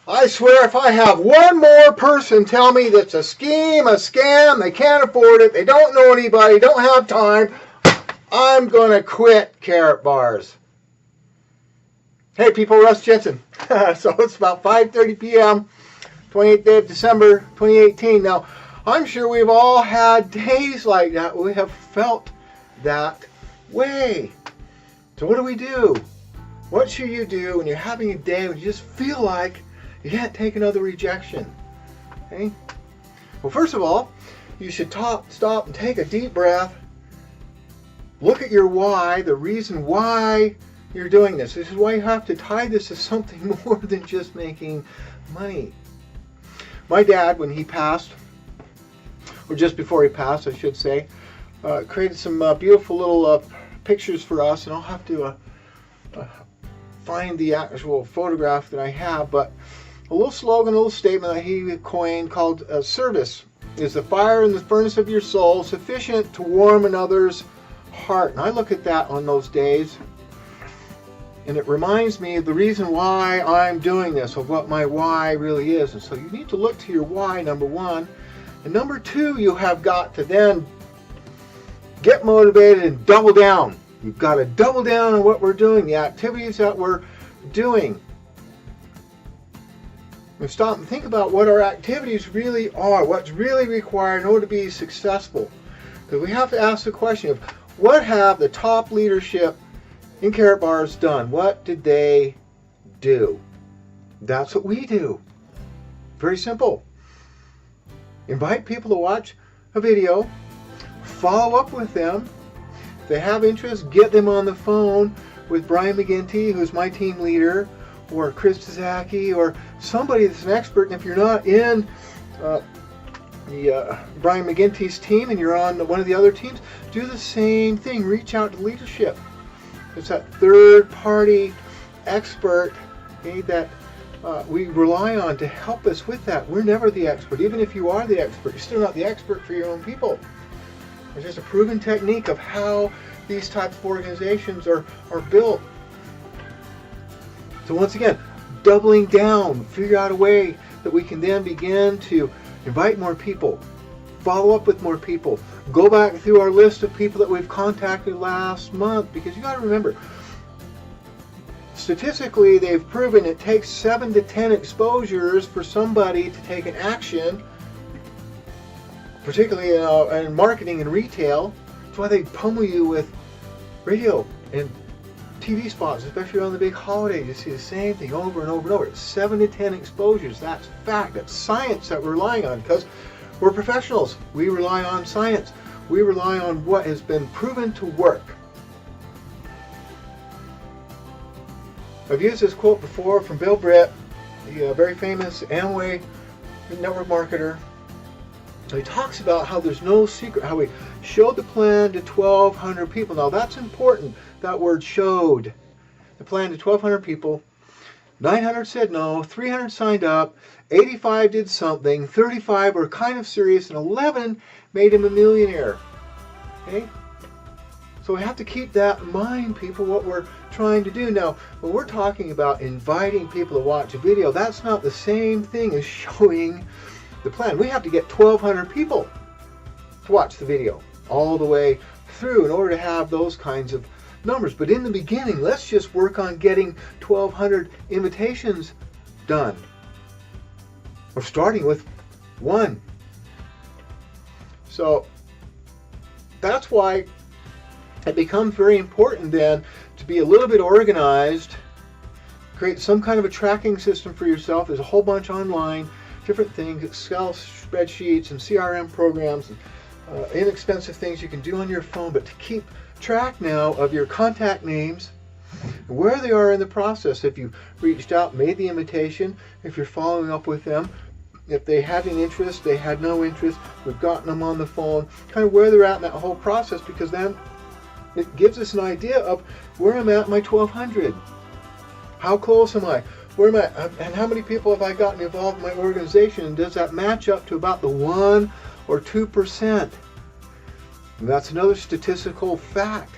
I swear if I have one more person tell me that's a scheme, a scam, they can't afford it, they don't know anybody, don't have time, I'm going to quit Karatbars. Hey people, Russ Jensen. So it's about 5:30 p.m., 28th day of December, 2018. Now, I'm sure we've all had days like that. We have felt that way. So what do? What should you do when you're having a day when you just feel like you can't take another rejection? Okay? Well, first of all, you should stop and take a deep breath. Look at your why, the reason why you're doing this. This is why you have to tie this to something more than just making money. My dad, when he passed, or just before he passed, I should say, created some beautiful little pictures for us, and I'll have to find the actual photograph that I have, but a little slogan, a little statement that he coined called service is the fire in the furnace of your soul, sufficient to warm another's heart. And I look at that on those days, and it reminds me of the reason why I'm doing this, of what my why really is. And so you need to look to your why, number one. And number two, you have got to then get motivated and double down. You've got to double down on what we're doing, the activities that we're doing. We stop and think about what our activities really are, what's really required in order to be successful. Because we have to ask the question of what have the top leadership in Karatbars done? What did they do? That's what we do. Very simple. Invite people to watch a video, follow up with them. If they have interest, get them on the phone with Brian McGinty, who's my team leader, or Chris Tizaki, or somebody that's an expert. And if you're not in Brian McGinty's team and you're on one of the other teams, do the same thing. Reach out to leadership. It's that third-party expert, okay, that we rely on to help us with that. We're never the expert. Even if you are the expert, you're still not the expert for your own people. It's just a proven technique of how these types of organizations are built. So once again, doubling down, figure out a way that we can then begin to invite more people, follow up with more people, go back through our list of people that we've contacted last month, because you got to remember, statistically they've proven it takes 7 to 10 exposures for somebody to take an action, particularly in marketing and retail. That's why they pummel you with radio and TV spots, especially on the big holidays. You see the same thing over and over and over. It's 7 to 10 exposures. That's fact. That's science that we're relying on, because we're professionals. We rely on science. We rely on what has been proven to work. I've used this quote before from Bill Britt, the very famous Amway network marketer. He talks about how there's no secret, how we showed the plan to 1,200 people. Now that's important, that word showed. The plan to 1,200 people. 900 said no, 300 signed up, 85 did something, 35 were kind of serious, and 11 made him a millionaire. Okay? So we have to keep that in mind, people, what we're trying to do. Now, when we're talking about inviting people to watch a video, that's not the same thing as showing the plan. We have to get 1,200 people to watch the video all the way through in order to have those kinds of numbers. But in the beginning, let's just work on getting 1,200 invitations done. We're starting with one. So that's why it becomes very important then to be a little bit organized, create some kind of a tracking system for yourself. There's a whole bunch online, different things, Excel spreadsheets and CRM programs, and inexpensive things you can do on your phone, but to keep track now of your contact names, where they are in the process. If you reached out, made the invitation, if you're following up with them, if they had an interest, they had no interest, we've gotten them on the phone, kind of where they're at in that whole process, because then it gives us an idea of where I'm at in my 1,200. How close am I? Where am I? And how many people have I gotten involved in my organization? And does that match up to about the 1 or 2%? And that's another statistical fact,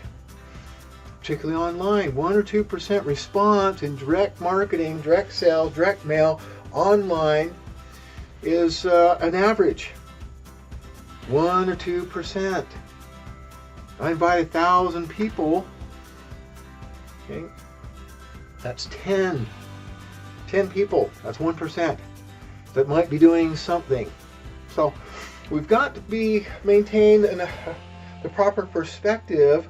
particularly online. 1 or 2% response in direct marketing, direct sales, direct mail online is an average 1 or 2%. I invite 1,000 people. Okay, that's 10 people. That's 1% that might be doing something. So we've got to maintain the proper perspective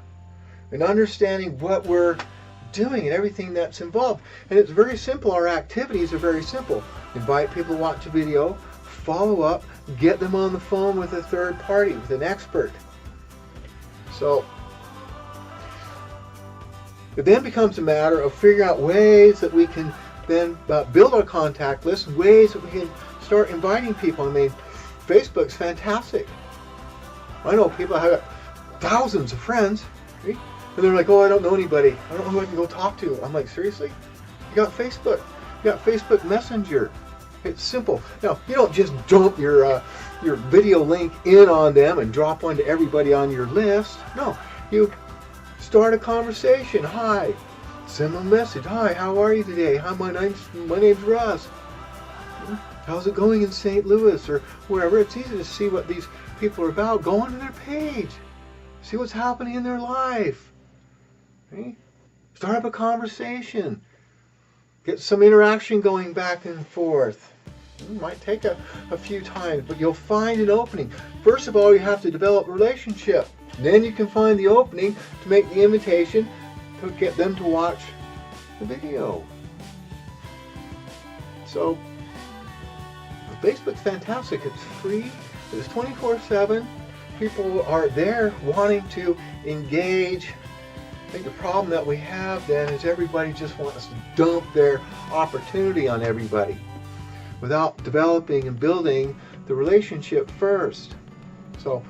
and understanding what we're doing and everything that's involved. And it's very simple. Our activities are very simple. Invite people to watch a video, follow up, get them on the phone with a third party, with an expert. So it then becomes a matter of figuring out ways that we can then build our contact list, ways that we can start inviting people. I mean, Facebook's fantastic. I know people have thousands of friends, right? And they're like, oh, I don't know anybody. I don't know who I can go talk to. I'm like, seriously? You got Facebook. You got Facebook Messenger. It's simple. Now, you don't just dump your video link in on them and drop one to everybody on your list. No, you start a conversation. Hi. Send them a message. Hi, how are you today? Hi, my name's Russ. How's it going in St. Louis or wherever? It's easy to see what these people are about. Go onto their page. See what's happening in their life. Okay? Start up a conversation. Get some interaction going back and forth. It might take a few times, but you'll find an opening. First of all, you have to develop a relationship. Then you can find the opening to make the invitation to get them to watch the video. So, Facebook's fantastic. It's free. It's 24/7. People are there wanting to engage. I think the problem that we have then is everybody just wants to dump their opportunity on everybody without developing and building the relationship first. So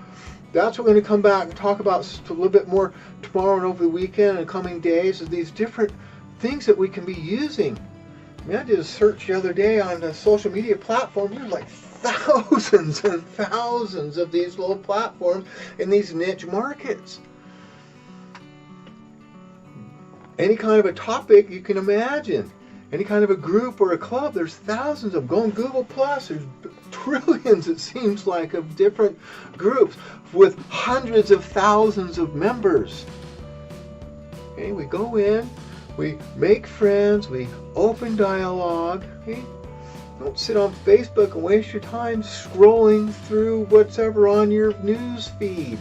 that's what we're going to come back and talk about a little bit more tomorrow and over the weekend and coming days, is these different things that we can be using. I mean, I did a search the other day on the social media platform. There's like thousands and thousands of these little platforms in these niche markets. Any kind of a topic you can imagine, any kind of a group or a club, there's thousands of them. Go on Google Plus, there's trillions, it seems like, of different groups with hundreds of thousands of members. Okay, we go in, we make friends, we open dialogue. Okay? Don't sit on Facebook and waste your time scrolling through whatever on your news feed.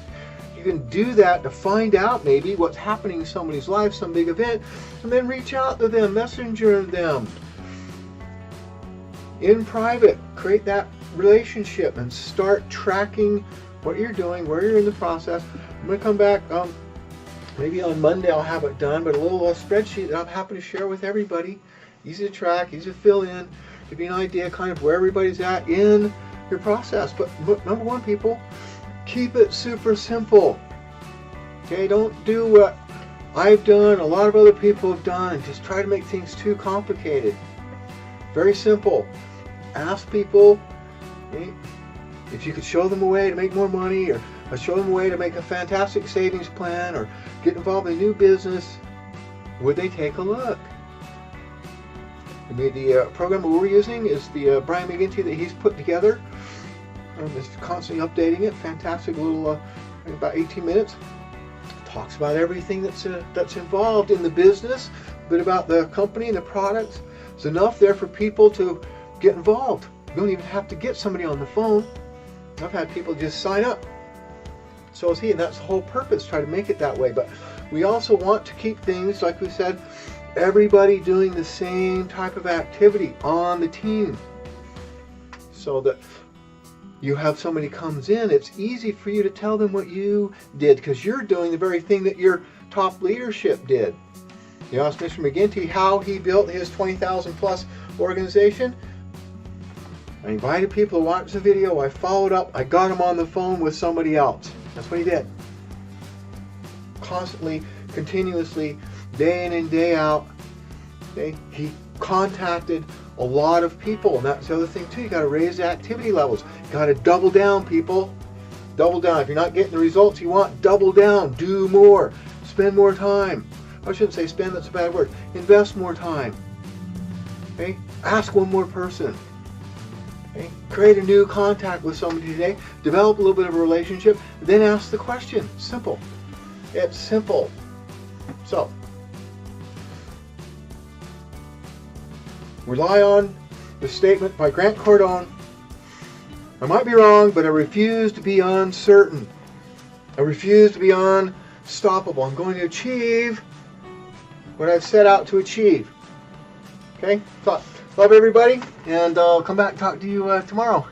You can do that to find out maybe what's happening in somebody's life, some big event, and then reach out to them, messenger them. In private, create that relationship and start tracking what you're doing, where you're in the process. I'm going to come back, maybe on Monday I'll have it done, but a little spreadsheet that I'm happy to share with everybody. Easy to track, easy to fill in, give you an idea kind of where everybody's at in your process. But number one, people, keep it super simple. Okay, don't do what I've done, a lot of other people have done, and just try to make things too complicated. Very simple. Ask people, okay, if you could show them a way to make more money, or show them a way to make a fantastic savings plan, or get involved in a new business, would they take a look? The program that we're using is the Brian McGinty that he's put together. Just constantly updating it. Fantastic little, about 18 minutes. Talks about everything that's involved in the business, a bit about the company and the products. There's enough there for people to get involved. You don't even have to get somebody on the phone. I've had people just sign up. So is he, and that's the whole purpose, try to make it that way. But we also want to keep things, like we said, everybody doing the same type of activity on the team, so that you have somebody comes in, it's easy for you to tell them what you did, because you're doing the very thing that your top leadership did. You asked Mr. McGinty how he built his 20,000 plus organization. I invited people to watch the video, I followed up, I got him on the phone with somebody else. That's what he did. Constantly, continuously, day in and day out. Okay? He contacted a lot of people, and that's the other thing too. You got to raise the activity levels. You got to double down, people. Double down. If you're not getting the results you want, double down. Do more. Spend more time. I shouldn't say spend, that's a bad word. Invest more time. Okay? Ask one more person. Okay? Create a new contact with somebody today. Develop a little bit of a relationship. Then ask the question. Simple. It's simple. So, rely on the statement by Grant Cardone. I might be wrong, but I refuse to be uncertain. I refuse to be unstoppable. I'm going to achieve what I've set out to achieve. Okay? So, love everybody, and I'll come back and talk to you tomorrow.